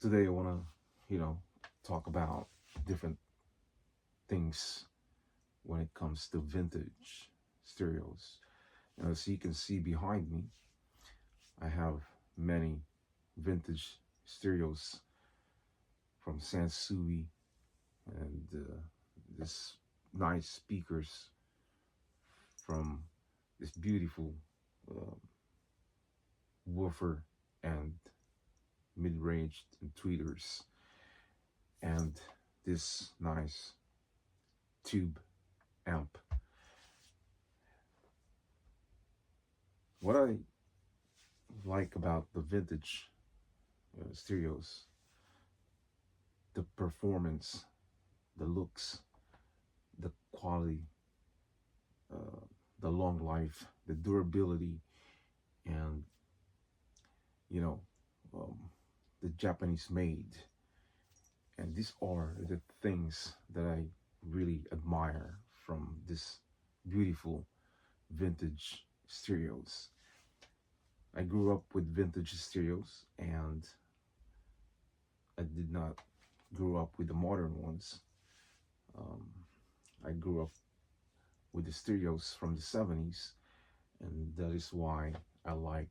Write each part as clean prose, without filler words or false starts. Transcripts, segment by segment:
Today I want to, talk about different things when it comes to vintage stereos. As you can see behind me, I have many vintage stereos from Sansui and this nice speakers from this beautiful uh, woofer and mid-range tweeters and this nice tube amp. What I like about the vintage stereos, the performance, the looks, the quality, uh, the long life, the durability, and you know, um, the Japanese made. And these are the things that I really admire from this beautiful vintage stereos. I grew up with vintage stereos and I did not grow up with the modern ones. Um, I grew up with the stereos from the 70s, and that is why I like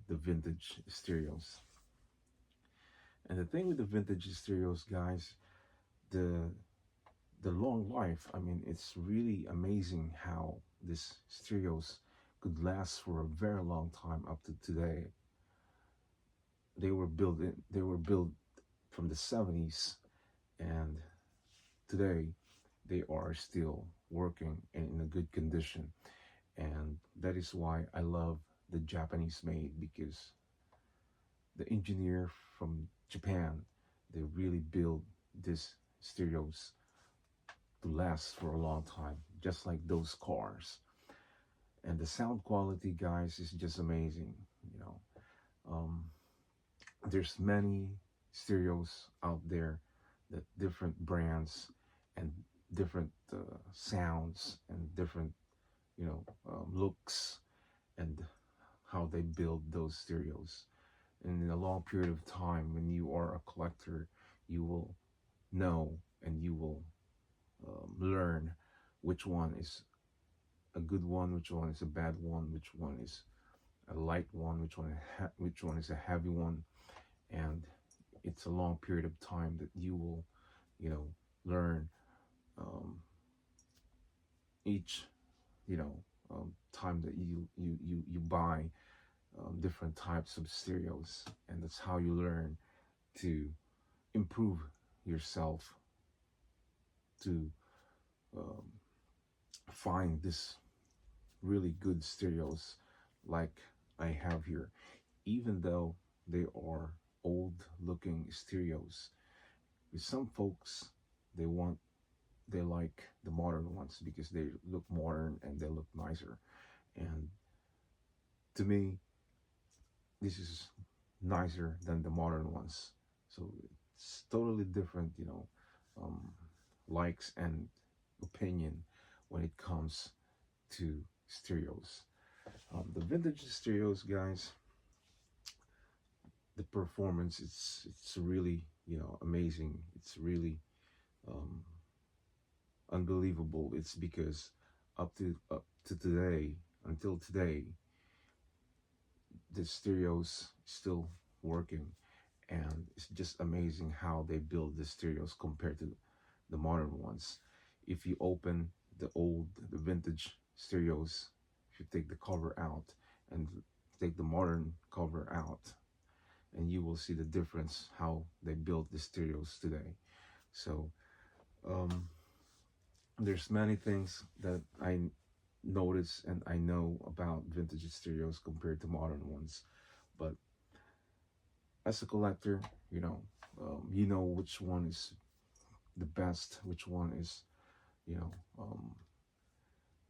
the vintage stereos. And the thing with the vintage stereos, guys, the the long life. I mean, it's really amazing how these stereos could last for a very long time up to today. They were built from the 70s, and today they are still working and in a good condition. And that is why I love the Japanese made, because the engineer from Japan, they really build these stereos to last for a long time, just like those cars. And the sound quality, guys, is just amazing. You know, um, there's many stereos out there, that different brands and different sounds and different, looks, and how they build those stereos. And in a long period of time, when you are a collector, you will know and you will learn which one is a good one, which one is a bad one, which one is a light one, which one is a heavy one. And it's a long period of time that you will, you know, learn um, each, time that you buy different types of stereos, and that's how you learn to improve yourself, to um, find this really good stereos like I have here, even though they are old looking stereos. With some folks, they want they like the modern ones because they look modern and they look nicer. And to me, this is nicer than the modern ones. So it's totally different, um, likes and opinion when it comes to stereos. The vintage stereos, guys, the performance, it's really, amazing. It's really um, unbelievable. It's because up to today, until today, the stereos still working, and it's just amazing how they build the stereos compared to the modern ones. If you open the vintage stereos, if you take the cover out and take the modern cover out, and you will see the difference how they build the stereos today. So um, there's many things that I notice and I know about vintage stereos compared to modern ones. But as a collector, you know which one is the best, which one is, you know, um,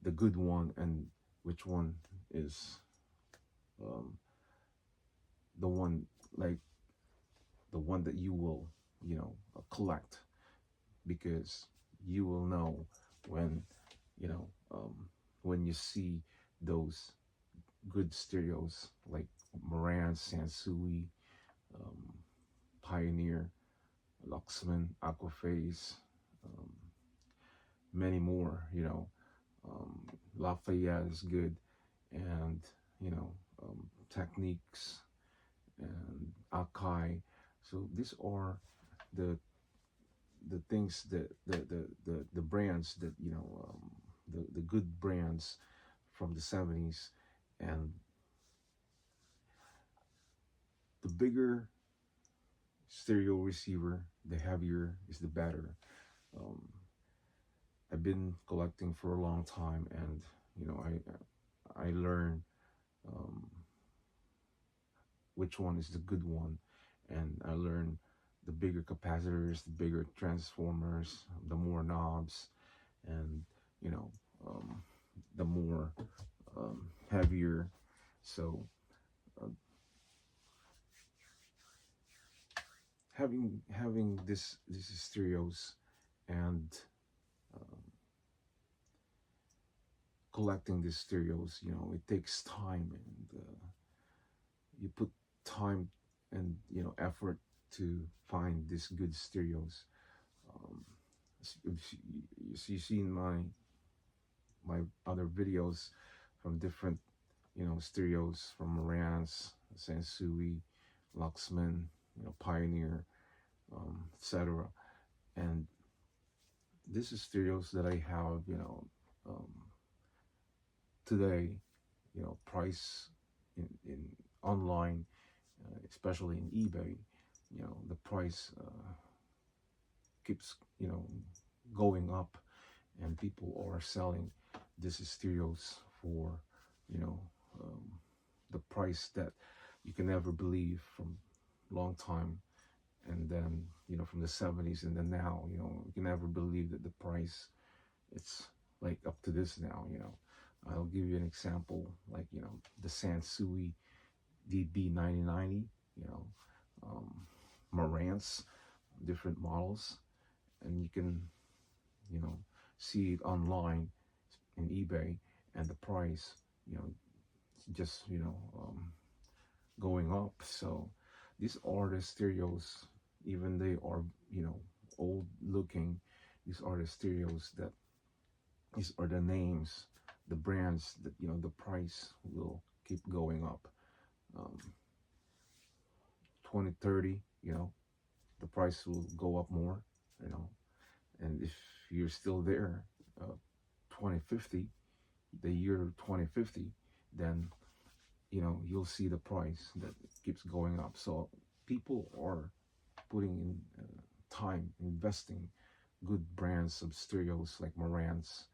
the good one, and which one is um, the one, like the one that you will, collect, because you will know when, you know, um, when you see those good stereos like Marantz, Sansui, um, Pioneer, Luxman, Aquaphase, um, many more. Lafayette is good, and you know, techniques and Akai. So these are the things that the brands that the good brands from the 70s. And the bigger stereo receiver, the heavier is the better. um, I've been collecting for a long time, and I learned um, which one is the good one, and I learned the bigger capacitors, the bigger transformers, the more knobs, and you know um, the more heavier. So uh, having these stereos and um, collecting these stereos, it takes time, and you put time and effort to find these good stereos. Um, you see in my other videos from different stereos from Marantz, Sansui, Luxman, Pioneer, etc. And this is stereos that I have, um, today, price in online, especially in eBay. The price keeps going up, and people are selling these stereos for you know um, the price that you can never believe from long time. And then from the 70s, and then now, you can never believe that the price, it's like up to this now. I'll give you an example, like the Sansui DB9090, you know um, Marantz, different models, and you can you know see it online in eBay, and the price, just going up. So these are the stereos, even they are old looking. These are the stereos that, these are the names, the brands that the price will keep going up. um, 2030, the price will go up more. you know and if you're still there, 2050, the year 2050, then you'll see the price that keeps going up. So people are putting in time, investing good brands of stereos like Marantz,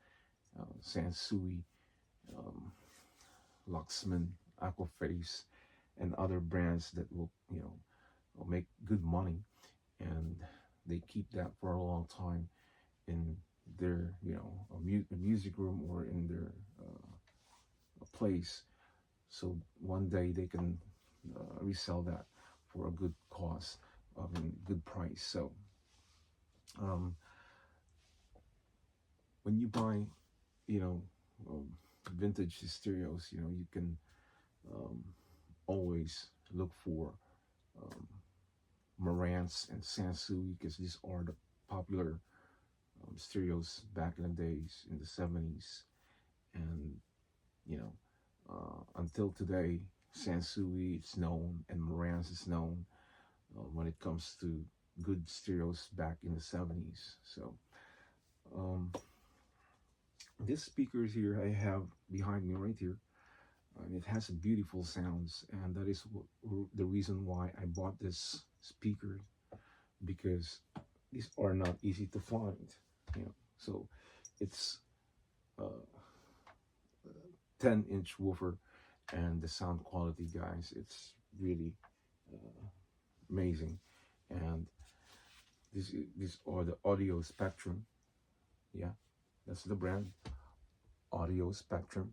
Sansui, um, Luxman, Aquaphase, and other brands that will make good money, and they keep that for a long time in their a music room, or in their place. So one day they can resell that for a good cost, good price. So um, when you buy, you know, um, vintage stereos, you can um, always look for um, Marantz and Sansui, because these are the popular stereos back in the days in the 70s. And until today, Sansui is known and Marantz is known when it comes to good stereos back in the 70s. So um, this speakers here I have behind me right here, and it has beautiful sounds, and that is the reason why I bought this speaker, because these are not easy to find. So it's a 10-inch woofer, and the sound quality, guys, it's really uh, amazing. And these are the Audio Spectrum. Yeah, that's the brand, Audio Spectrum,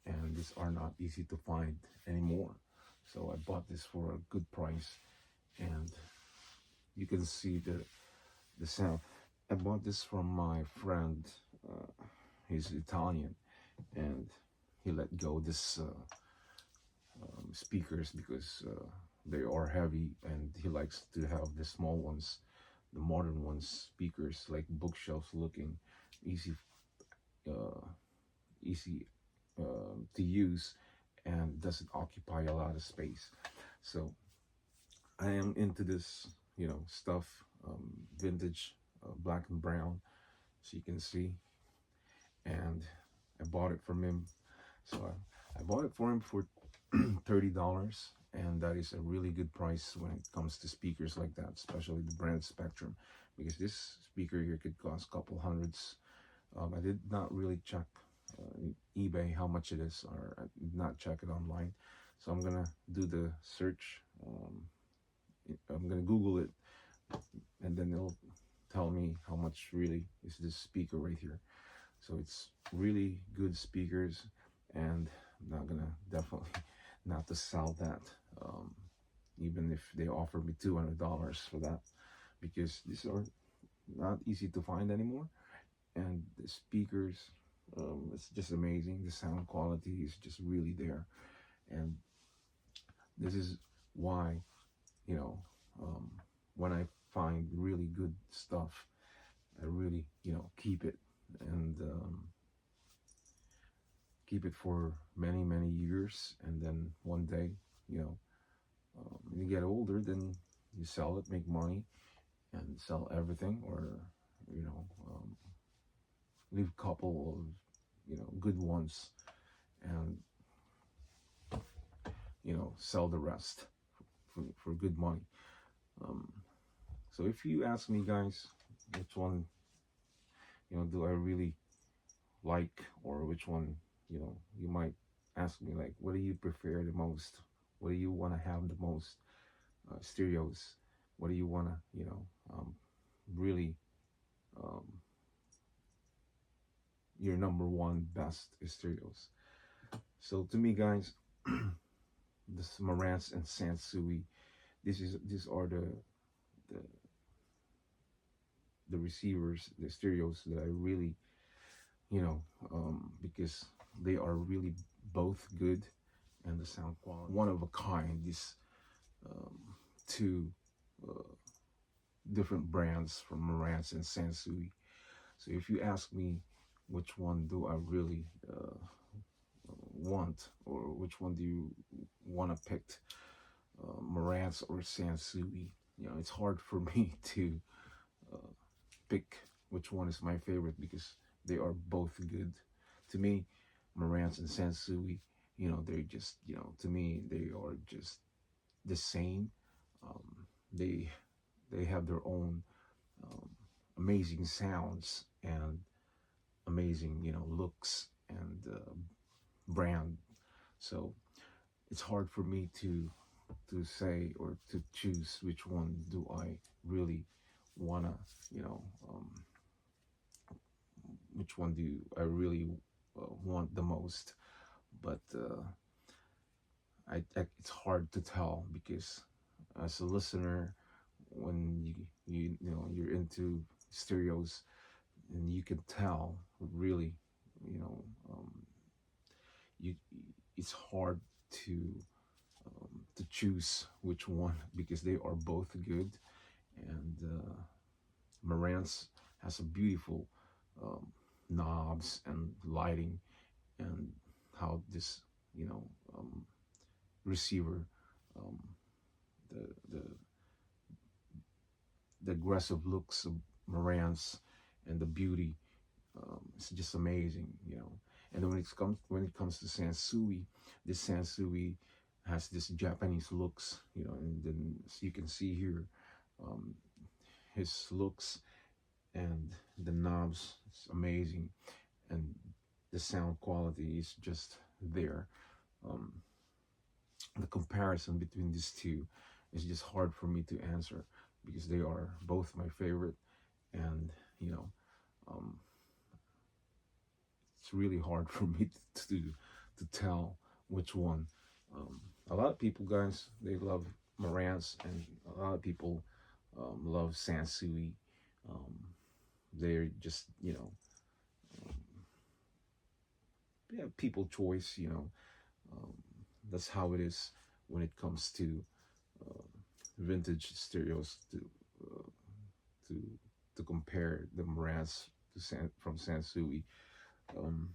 and these are not easy to find anymore. So I bought this for a good price, and you can see the sound. I bought this from my friend. He's Italian, and he let go this speakers because they are heavy, and he likes to have the small ones, the modern ones, speakers like bookshelves looking, easy, uh, easy to use, and doesn't occupy a lot of space. So I am into this, stuff, vintage, black and brown, so you can see. And I bought it from him. So I bought it for him for $30, and that is a really good price when it comes to speakers like that, especially the brand Spectrum, because this speaker here could cost a couple hundreds. I did not really check eBay how much it is, or I did not check it online. So I'm gonna do the search. I'm gonna Google it, and then it'll tell me how much really is this speaker right here. So it's really good speakers, and I'm not gonna definitely not to sell that, even if they offer me $200 for that, because these are not easy to find anymore. And the speakers, it's just amazing. The sound quality is just really there, and this is why, you know, um, when I find really good stuff, I really, keep it, and keep it for many, many years. And then one day, you know, when you get older, then you sell it, make money, and sell everything, or, leave a couple of, good ones, and, sell the rest for good money. Um, so if you ask me, guys, which one, do I really like, or which one, you might ask me, like, what do you prefer the most? What do you want to have the most? Stereos. What do you want to, really, um, your number one best stereos? So to me, guys, this Marantz and Sansui, these are the the receivers, the stereos that I really, because they are really both good, and the sound quality one of a kind. These um, two uh, different brands from Marantz and Sansui. So if you ask me which one do I really want, or which one do you want to pick, Marantz or Sansui, it's hard for me to uh, pick which one is my favorite, because they are both good. To me, Marantz and Sansui, they're just, to me, they are just the same. Um, they they have their own um, amazing sounds, and amazing, looks, and brand. So it's hard for me to say, or to choose which one do I really wanna, you know, um, which one do I really want the most. But it's hard to tell, because as a listener, when you're into stereos, and you can tell really, you know, um, you it's hard to choose which one, because they are both good. And Marantz has a beautiful um, knobs and lighting, and how this, you know um, receiver, um, the the the aggressive looks of Marantz, and the beauty, it's just amazing, And then when it comes to Sansui, this Sansui has this Japanese looks, and then, as you can see here, um, his looks, and the knobs, it's amazing, and the sound quality is just there. Um, the comparison between these two is just hard for me to answer, because they are both my favorite, and um, it's really hard for me to tell which one. A lot of people, guys, they love Marantz, and a lot of people love Sansui. Um, they're just, um, yeah, people choice. Um, that's how it is when it comes to uh, vintage stereos uh, to to compare the Marantz from Sansui. Um,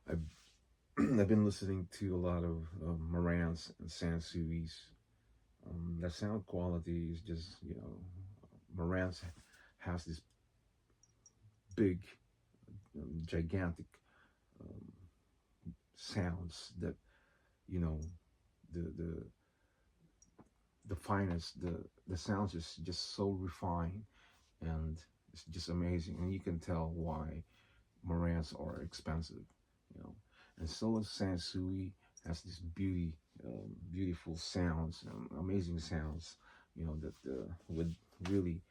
I've I've been listening to a lot of Marantz and Sansui's. The sound quality is just, Marantz has this big, gigantic um, sounds that, you know, the the the finest, the sounds is just so refined, and it's just amazing, and you can tell why Marantz are expensive, you know. And so is Sansui has this beautiful sounds, amazing sounds, that would really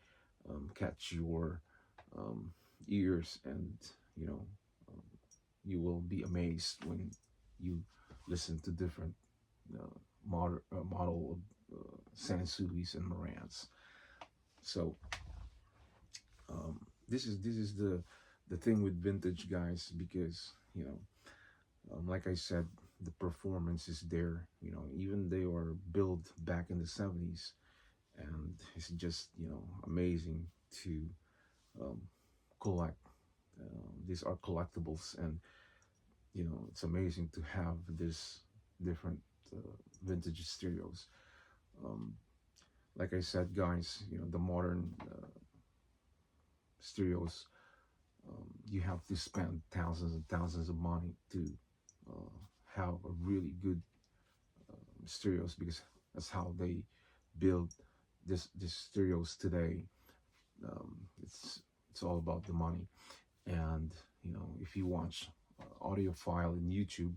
catch your um, ears, and you know, um, you will be amazed when you listen to different uh, model of Sansuis and Marantz. So this is the thing with vintage guys, because like I said, the performance is there. Even they were built back in the 70s, and it's just amazing to um, collect. These are collectibles, and it's amazing to have this different uh, vintage stereos. Um, like I said, guys, the modern stereos, you have to spend thousands and thousands of money to uh, have a really good stereos, because that's how they build this stereos today. It's all about the money. And if you watch audio file in YouTube,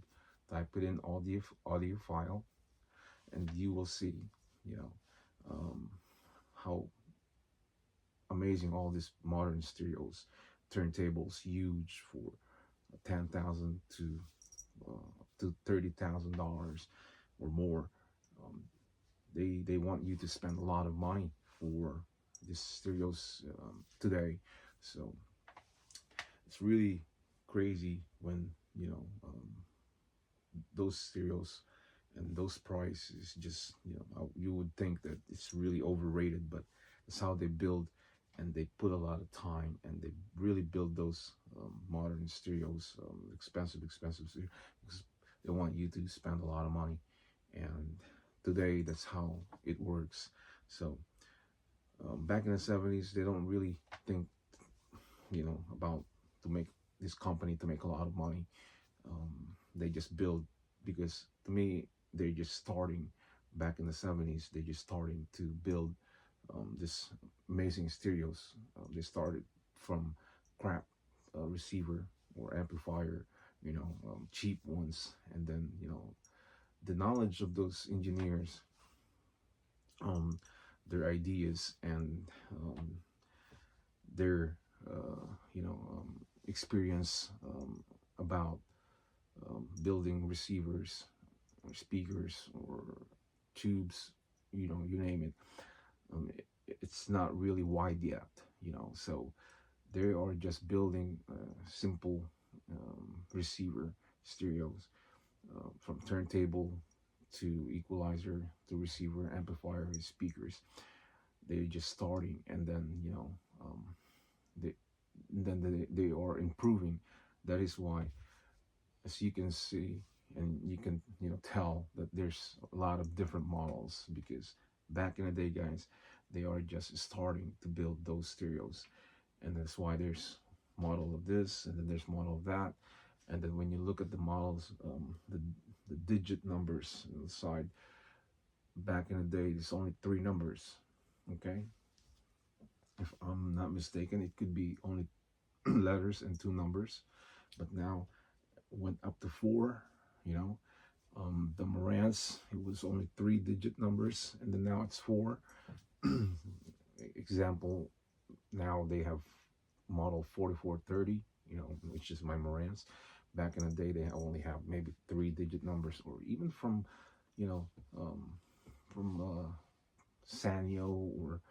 type it in audio file, and you will see you know um, how amazing all these modern stereos, turntables, huge for 10,000 to $30,000 or more. Um, they want you to spend a lot of money for these stereos today. So it's really crazy when those stereos and those prices, just you would think that it's really overrated, but it's how they build, and they put a lot of time, and they really build those modern stereos, expensive stereos, because they want you to spend a lot of money. And today that's how it works. So back in the 70s, they don't really think about to make this company to make a lot of money. They just build, because to me they're just starting. Back in the 70s, they're just starting to build this amazing stereos. They started from crap receiver or amplifier, cheap ones, and then the knowledge of those engineers, um, their ideas, and their experience about building receivers or speakers or tubes, you name it. It's not really wide yet, so they are just building simple receiver stereos, from turntable to equalizer to receiver, amplifier, and speakers. They're just starting, and then they they are improving. That is why, as you can see, and you can tell that there's a lot of different models, because back in the day, guys, they are just starting to build those stereos. And that's why there's model of this, and then there's model of that. And then when you look at the models, the digit numbers on the side, back in the day, there's only three numbers. Okay, if I'm not mistaken, it could be only letters and two numbers, but now went up to four. You know, the Marantz, it was only three-digit numbers, and then now it's four. Example, now they have model 4430, which is my Marantz. Back in the day, they only have maybe three-digit numbers, or even from, you know, um, from Sanyo or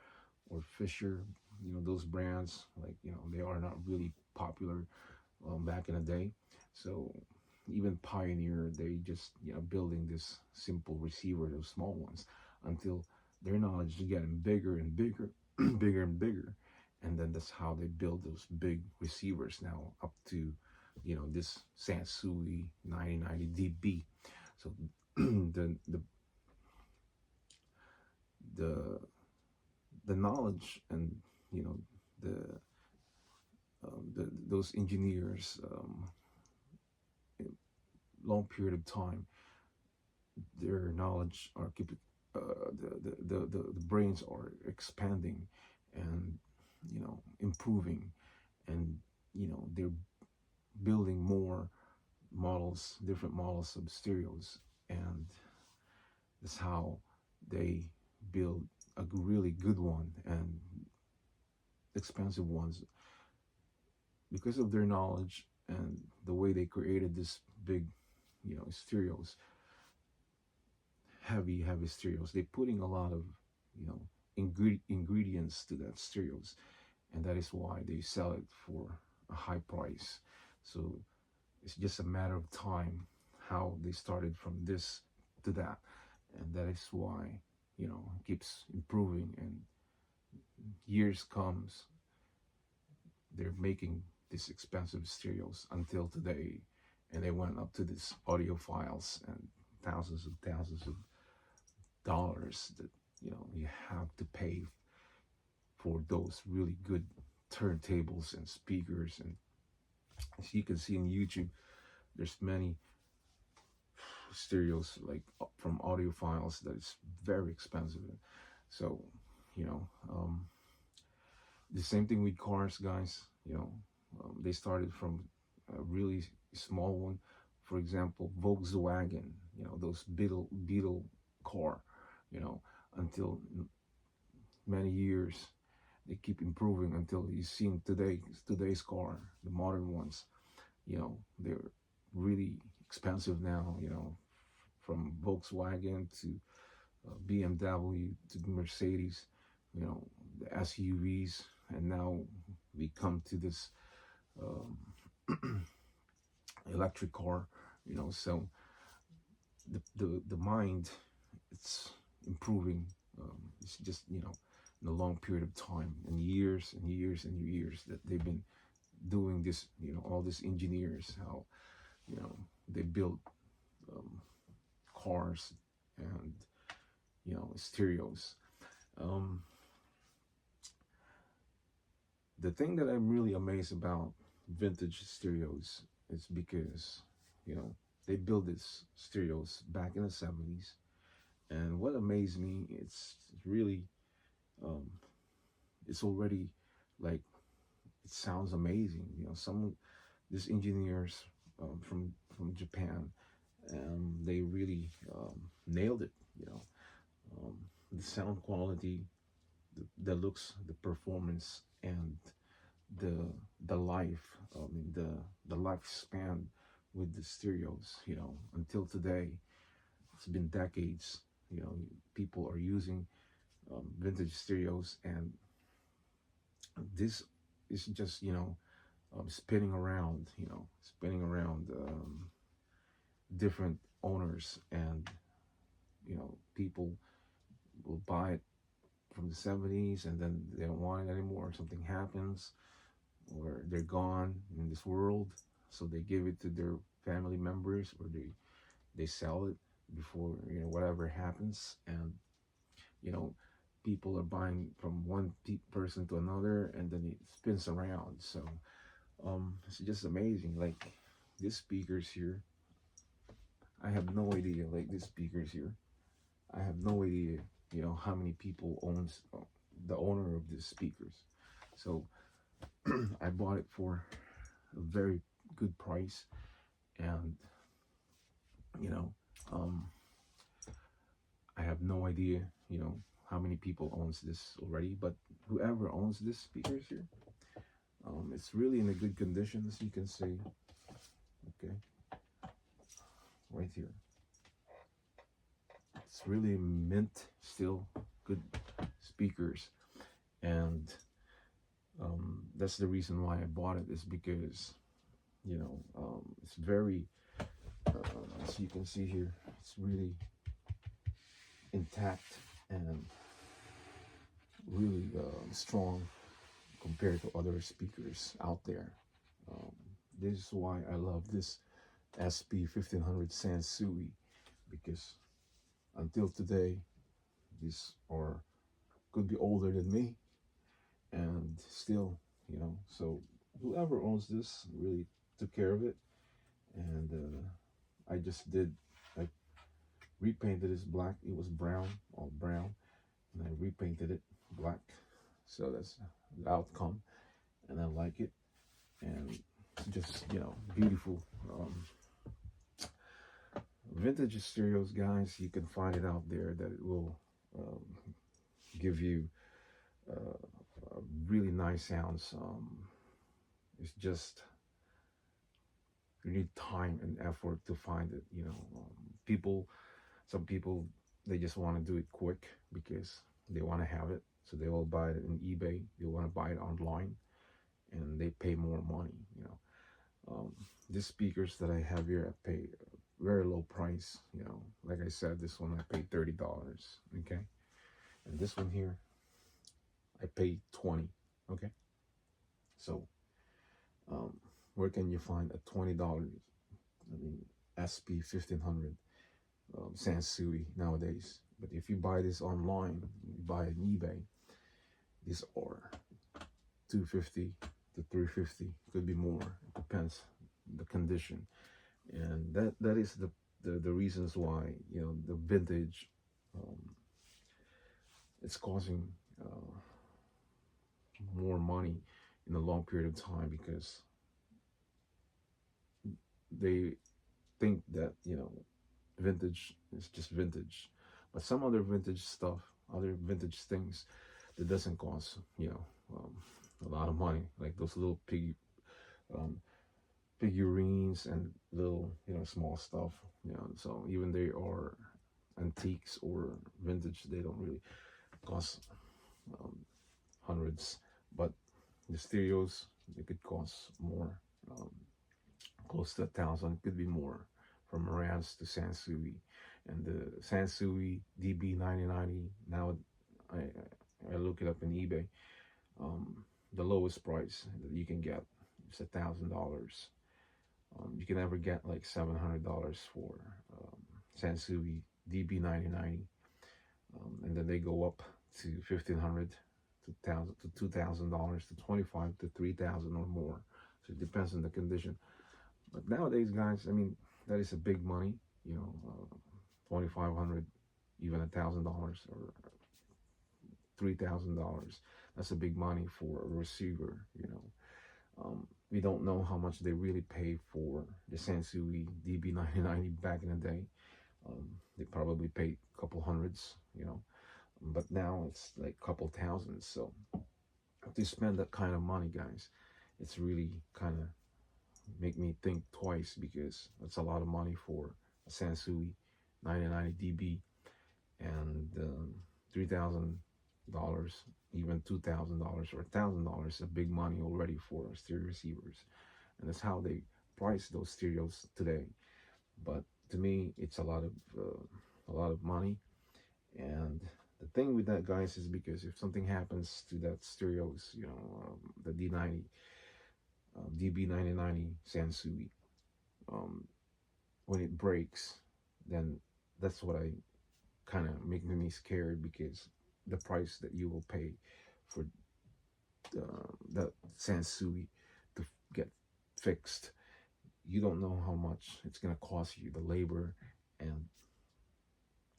Fisher, those brands, like, they are not really popular back in the day. So even Pioneer, they just, building this simple receiver, those small ones, until their knowledge is getting bigger and bigger, bigger and bigger, and then that's how they build those big receivers now up to, this Sansui 9090 dB. So the the knowledge and, you know the those engineers, long period of time, their knowledge are keep the brains are expanding and, improving, and, they're building more models, different models of stereos, and that's how they build a really good one and expensive ones because of their knowledge and the way they created this big, stereos, heavy stereos. They're putting a lot of, you know ingredients to that stereos, and that is why they sell it for a high price. So it's just a matter of time how they started from this to that, and that is why, it keeps improving, and years comes, they're making these expensive stereos until today, and they went up to these audiophiles and thousands of dollars that, you have to pay for those really good turntables and speakers. And as you can see in YouTube, there's many stereos like from audiophiles that is very expensive. So, you know the same thing with cars, guys. They started from a really small one. For example, Volkswagen, those Beetle car, you know until many years they keep improving until you see today's car, the modern ones. They're really expensive now, from Volkswagen to BMW to Mercedes, the SUVs, and now we come to this um, electric car. So the mind, it's improving. It's just, in a long period of time, and years and years and years that they've been doing this. All these engineers, how, they build um, cars and, stereos. um, the thing that I'm really amazed about vintage stereos is because, they build these stereos back in the 70s. And what amazed me, it's really, um, it's already like, it sounds amazing. Some these engineers, from Japan, they really nailed it. Um, the sound quality, the looks, the performance, and the the life, the lifespan with the stereos. Until today, it's been decades. People are using vintage stereos, and this is just, spinning around, different owners, and, people will buy it from the 70s, and then they don't want it anymore, something happens, or they're gone in this world, so they give it to their family members, or they sell it before, whatever happens. And, you know people are buying from one person to another, and then it spins around. So it's just amazing. Like, these speakers here, I have no idea. Like, these speakers here, I have no idea, how many people owns, the owner of these speakers. So I bought it for a very good price, and, you know um, I have no idea, how many people owns this already. But whoever owns this speakers here, it's really in a good condition, as you can see. Okay, right here, it's really mint, still good speakers. And that's the reason why I bought it, is because, it's very As you can see here, it's really intact and really strong compared to other speakers out there. Um, this is why I love this SP 1500 Sansui, because until today, these are could be older than me and still, so whoever owns this really took care of it. And I just did, I repainted this black. It was brown, all brown, and I repainted it black. So that's the outcome, and I like it. And just, beautiful. Vintage stereos, guys, you can find it out there that it will um, give you really nice sounds. It's just you need time and effort to find it. People, some people, they just want to do it quick because they want to have it, so they will buy it in eBay. They want to buy it online, and they pay more money. These speakers that I have here, I pay a very low price. Like I said, this one I paid $30. Okay, and this one here, I paid 20. Okay, so where can you find a $20? I mean, SP 1500 Sansui nowadays. But if you buy this online, you buy it on eBay, these are 250 to 350. Could be more. It depends the condition, and that is the reasons why the vintage um, it's causing more money in a long period of time, because they think that vintage is just vintage, but some other vintage stuff, other vintage things that doesn't cost a lot of money, like those little um, figurines and little small stuff. So even they are antiques or vintage, they don't really cost um, hundreds, but the stereos, they could cost more, um, close to 1,000, could be more, from Marantz to Sansui. And the Sansui DB9090, now I look it up in eBay, the lowest price that you can get is $1,000. You can never get like $700 for Sansui DB9090, and then they go up to $1,500, to $2,000, to 25 to 3,000 or more. So it depends on the condition. But nowadays, guys, I mean, that is a big money. 2,500, even $1,000 or $3,000. That's a big money for a receiver. We don't know how much they really pay for the Sansui DB9090 back in the day. They probably paid a couple hundreds, but now it's like a couple thousands. So to spend that kind of money, guys, it's really kind of make me think twice, because that's a lot of money for a Sansui 9090 DB, and $3,000, even $2,000 or $1,000, a big money already for stereo receivers, and that's how they price those stereos today. But to me, it's a lot of money. And the thing with that, guys, is because if something happens to that stereos, the D90, DB9090 Sansui, um, when it breaks, then that's what I kind of make me scared, because the price that you will pay for that Sansui to get fixed, you don't know how much it's gonna cost you, the labor. And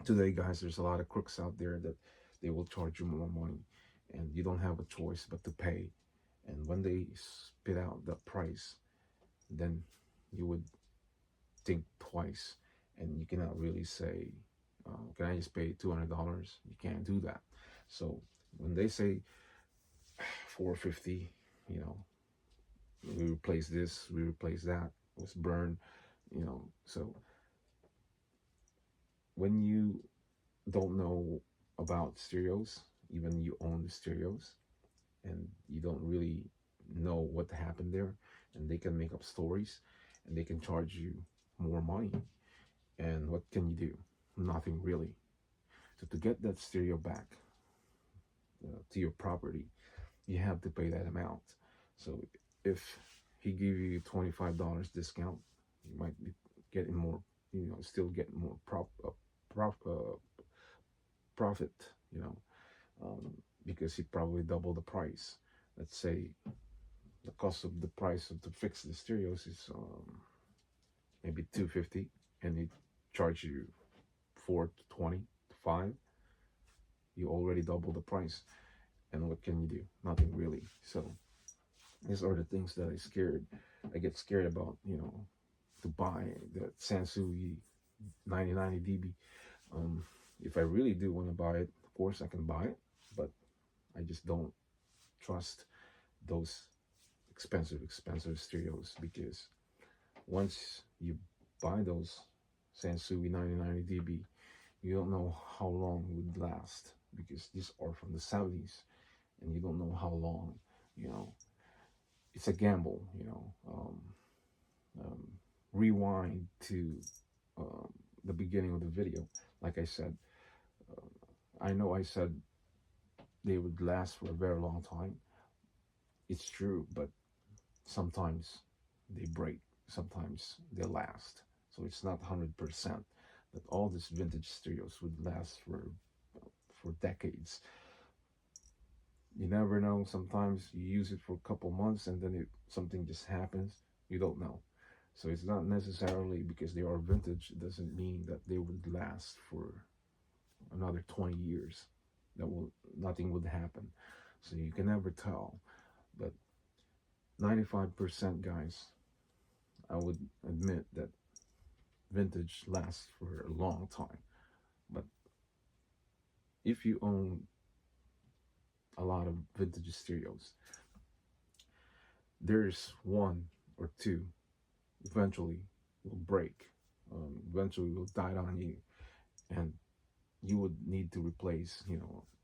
today, guys, there's a lot of crooks out there that they will charge you more money, and you don't have a choice but to pay. And when they spit out the price, then you would think twice, and you cannot really say, can I just pay $200? You can't do that. So when they say 450, we replace this, we replace that, it's burned, so when you don't know about stereos, even you own the stereos, and you don't really know what happened there, and they can make up stories, and they can charge you more money. And what can you do? Nothing really. So to get that stereo back to your property, you have to pay that amount. So if he give you $25 discount, you might be getting more, still getting more prof, profit, you know, um, because he probably double the price. Let's say the cost of the price of to fix the stereos is maybe 250, and he charge you 4 to 20 to 5. You already double the price, and what can you do? Nothing really. So these are the things that I get scared about, to buy the Sansui 9090 dB. um, if I really do want to buy it, of course I can buy it, but I just don't trust those expensive stereos, because once you buy those Sansui 9090 dB, you don't know how long it would last, because these are from the 70s, and you don't know how long, you know. It's a gamble, Um, rewind to the beginning of the video. Like I said, I know I said they would last for a very long time. It's true, but sometimes they break, sometimes they last. So it's not 100% that all these vintage stereos would last for decades. You never know. Sometimes you use it for a couple months and then something just happens. You don't know. So it's not necessarily because they are vintage, it doesn't mean that they would last for another 20 years. That will Nothing would happen. So you can never tell. But 95% guys, I would admit that vintage lasts for a long time. But if you own a lot of vintage stereos, there's one or two eventually will break. Eventually will die on you, and you would need to replace. It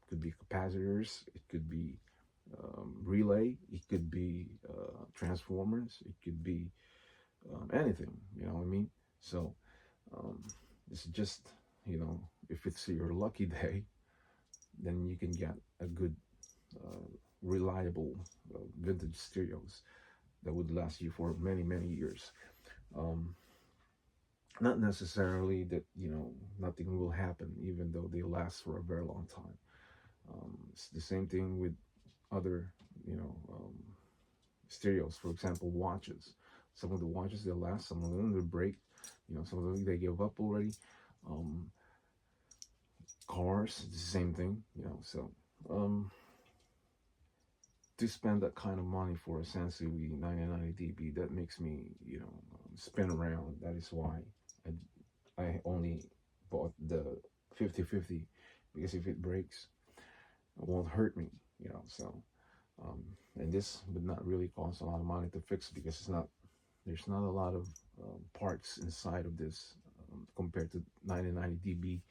could be capacitors, it could be relay, it could be transformers, it could be anything. You know what I mean? So um, it's just, if it's your lucky day, then you can get a good, reliable vintage stereos that would last you for many, many years. Um, Not necessarily that, nothing will happen, even though they last for a very long time. It's the same thing with other, stereos. For example, watches. Some of the watches they last, some of them they break. Some of them they give up already. Um, Cars, it's the same thing. Um, to spend that kind of money for a Sansui 9090 dB, that makes me, spin around. That is why I only bought the 50/50, because if it breaks, it won't hurt me. So and this would not really cost a lot of money to fix, because there's not a lot of parts inside of this, compared to 9090 dB.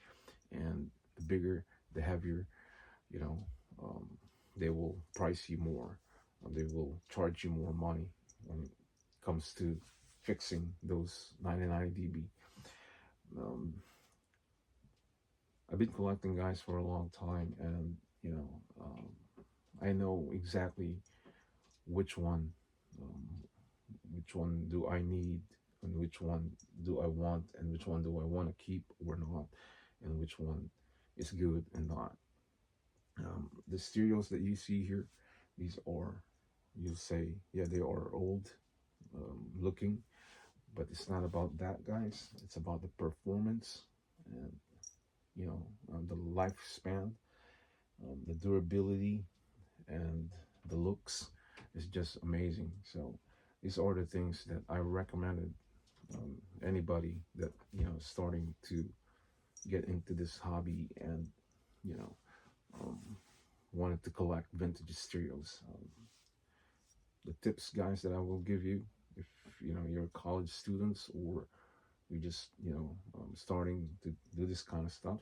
And the bigger, the heavier, you know um, they will price you more. They will charge you more money when it comes to fixing those 99 dB. um, I've been collecting, guys, for a long time, and I know exactly which one um, which one do I need, and which one do I want, and which one do I want to keep or not, and which one is good and not. The stereos that you see here, these are, you say, yeah, they are old looking, but it's not about that, guys. It's about the performance, and the lifespan, the durability, and the looks is just amazing. So these are the things that I recommended anybody that starting to get into this hobby, and you know um, wanted to collect vintage stereos. The tips, guys, that I will give you, if you're college students, or you're just starting to do this kind of stuff.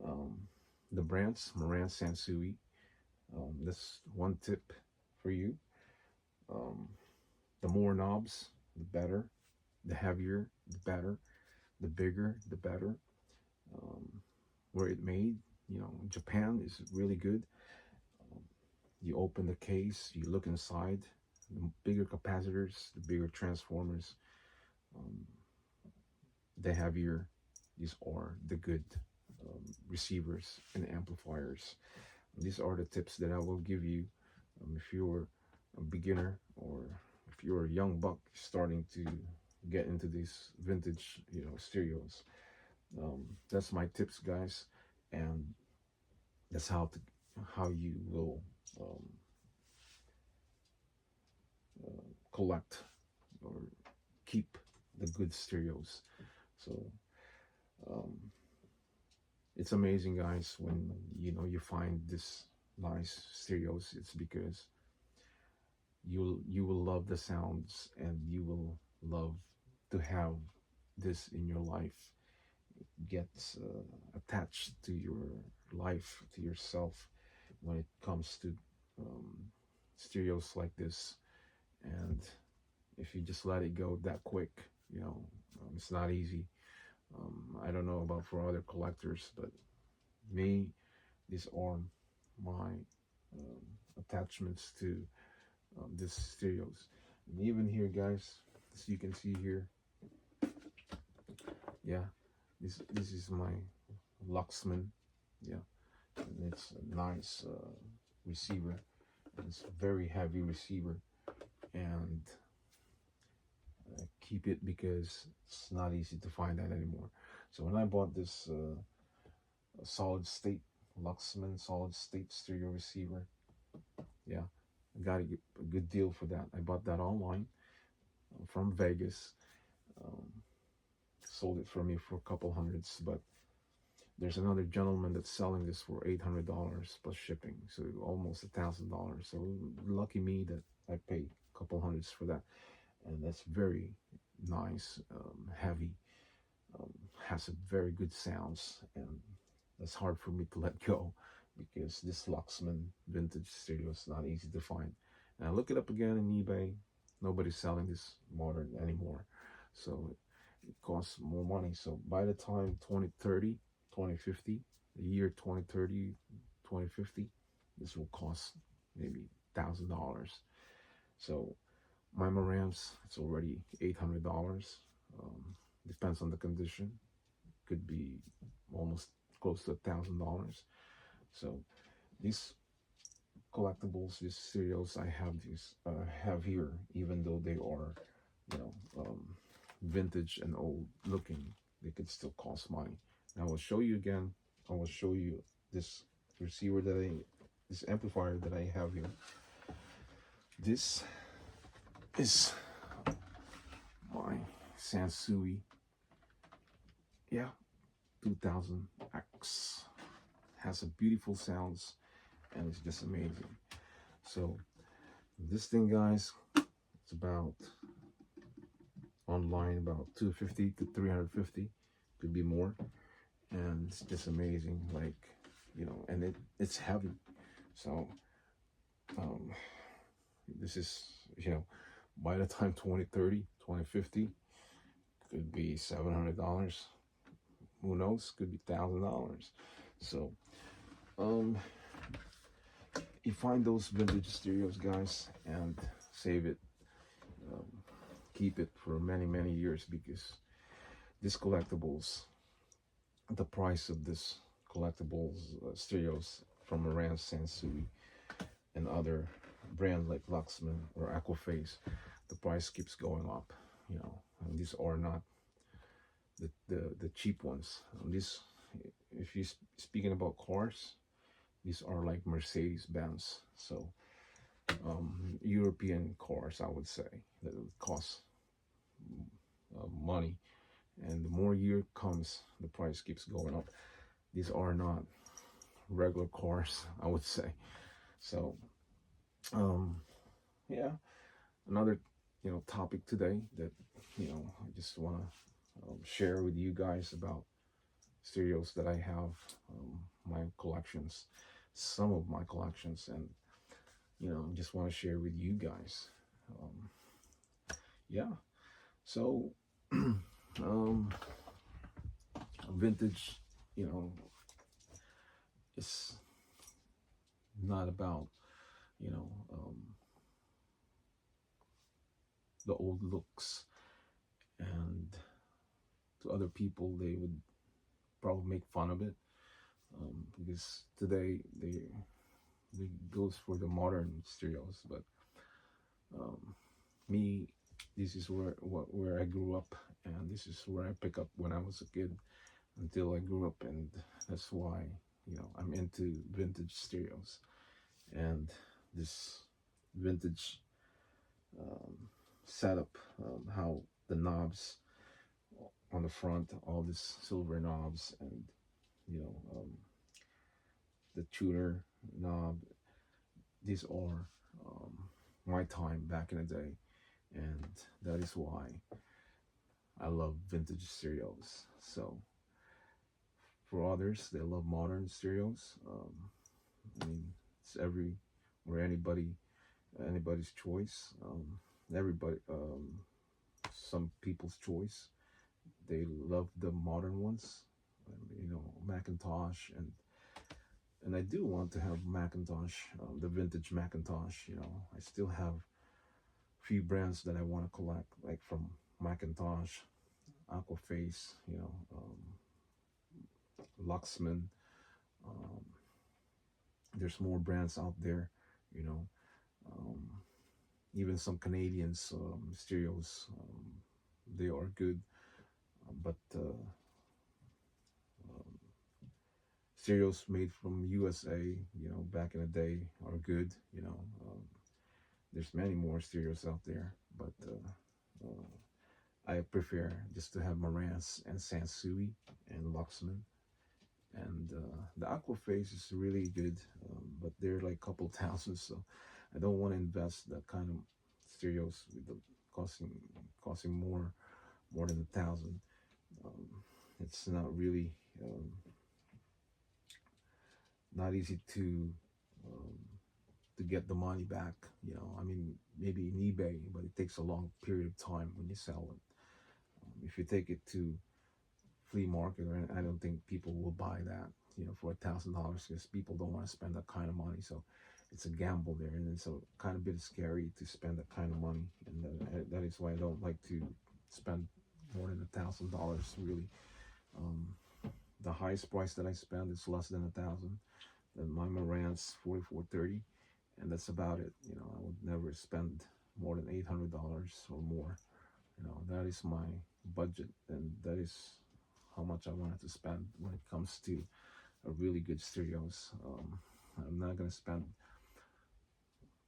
um, the brands, Marantz, Sansui, that's one tip for you. um, the more knobs, the better. The heavier, the better. The bigger, the better. Um, where it made, Japan is really good. Um, you open the case, you look inside. The bigger capacitors, the bigger transformers, um, the heavier. These are the good receivers and amplifiers. These are the tips that I will give you if you're a beginner, or if you're a young buck starting to get into these vintage, stereos. That's my tips, guys, and that's how you will um, collect or keep the good stereos. So um, it's amazing, guys, when you find this nice stereos. It's because you will love the sounds, and you will love to have this in your life. It gets attached to your life, to yourself, when it comes to um, stereos like this. And if you just let it go that quick, it's not easy. I don't know about for other collectors, but me, these are my attachments to this stereos. And even here, guys, as you can see here, yeah, this is my Luxman, yeah, and it's a nice receiver. It's a very heavy receiver, and keep it because it's not easy to find that anymore. So when I bought this solid state Luxman solid state stereo receiver, yeah, I got a good deal for that. I bought that online from Vegas. Um, Sold it for me for a couple hundreds, but there's another gentleman that's selling this for $800 plus shipping, so almost $1,000. So lucky me that I paid a couple hundreds for that, and that's very nice, heavy, has a very good sounds, and that's hard for me to let go because this Luxman vintage stereo is not easy to find. And I look it up again in eBay. Nobody's selling this modern anymore, so it costs more money. So by the time 2030, 2050, the year 2030, 2050, this will cost maybe $1,000. So my Marantz, it's already $800. Depends on the condition. Could be almost close to $1,000. So these collectibles, these cereals, I have here, even though they are, you know, vintage and old looking, they could still cost money. Now I will show you again. I will show you this receiver this amplifier that I have here. This is my Sansui, yeah, 2000X. Has a beautiful sounds, and it's just amazing. So this thing, guys, it's about online about 250 to 350, could be more, and it's just amazing. Like, and it's heavy. So this is, by the time 2030, 2050, could be $700. Who knows? Could be $1,000. So you find those vintage stereos, guys, and save it. um, Keep it for many years, because this collectibles, the price of this collectibles stereos from Marantz, Sansui, and other brand like Luxman or Aquaphase, the price keeps going up. And these are not the cheap ones. These, if you speaking about cars, these are like Mercedes Benz. So European cars, I would say, that would cost money, and the more year comes, the price keeps going up. These are not regular cars, I would say. So yeah, another topic today that I just want to share with you guys about stereos that I have, my collections, some of my collections, and just want to share with you guys. Yeah, so vintage, you know, it's not about, you know, the old looks, and to other people they would probably make fun of it, because today they goes for the modern stereos. But um, me, this is where I grew up, and this is where I pick up when I was a kid until I grew up, and that's why, you know, I'm into vintage stereos. And this vintage um, setup, how the knobs on the front, all these silver knobs, and you know, the tuner knob. These are my time back in the day, and that is why I love vintage stereos. So for others, they love modern stereos. I mean, it's anybody's choice. Everybody, some people's choice. They love the modern ones, you know, Macintosh, and I do want to have Macintosh, the vintage Macintosh. You know, I still have few brands that I want to collect, like from Macintosh, Aquaface, you know, Luxman. Um, there's more brands out there, you know. Um, Even some Canadians stereos, they are good, but um, stereos made from USA, you know, back in the day are good. You know, there's many more stereos out there, but I prefer just to have Marantz and Sansui and Luxman. And the Aquaface is really good, but they're like a couple thousand, so I don't want to invest that kind of stereos with the costing more than 1,000. Um, it's not really not easy um, to get the money back. You know, I mean, maybe in eBay, but it takes a long period of time when you sell it. If you take it to flea market, or I don't think people will buy that, you know, for $1,000, because people don't want to spend that kind of money. So it's a gamble there, and it's a kind of bit scary to spend that kind of money, and that is why I don't like to spend more than $1,000 really. Um, the highest price that I spend is less than 1,000. Then my Marantz 4430, and that's about it. You know, I would never spend more than $800 or more. You know, that is my budget, and that is how much I wanted to spend when it comes to a really good stereos. I'm not gonna spend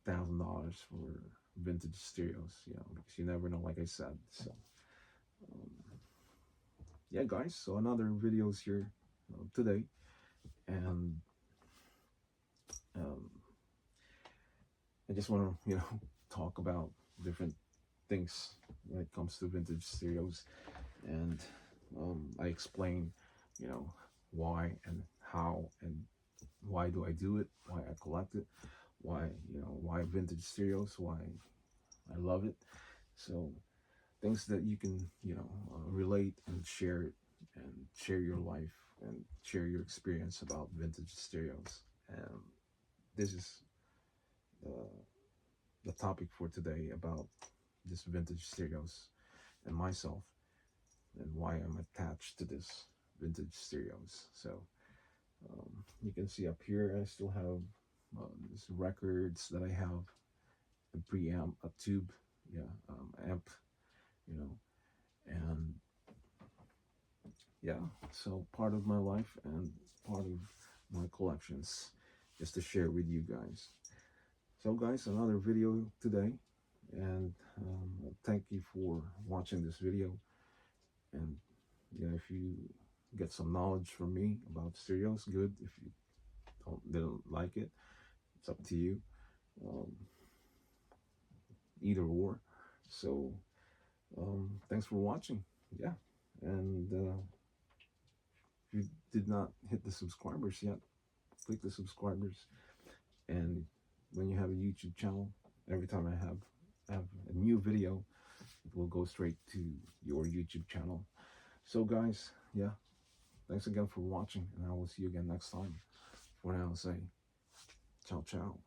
$1,000 for vintage stereos, you know, because you never know, like I said. So, um, yeah, guys. So another videos here today, and um, I just want to, you know, talk about different things when it comes to vintage stereos, and I explain, you know, why and how and why do I do it, why I collect it, why, you know, why vintage stereos, why I love it. So things that you can, you know, relate and share it, and share your life and share your experience about vintage stereos. And this is uh, the topic for today, about this vintage stereos and myself, and why I'm attached to this vintage stereos. So you can see up here, I still have these records that I have, a preamp, a tube, yeah, amp, you know, and yeah, so part of my life and part of my collections, just to share with you guys. So guys, another video today, and thank you for watching this video. And you know, if you get some knowledge from me about stereos, good. If you didn't like it, it's up to you. Um, Either or. So thanks for watching. Yeah, and if you did not hit the subscribers yet, click the subscribers. And when you have a YouTube channel, every time I have a new video, it will go straight to your YouTube channel. So guys, yeah, Thanks again for watching, and I will see you again next time. For now, say ciao ciao.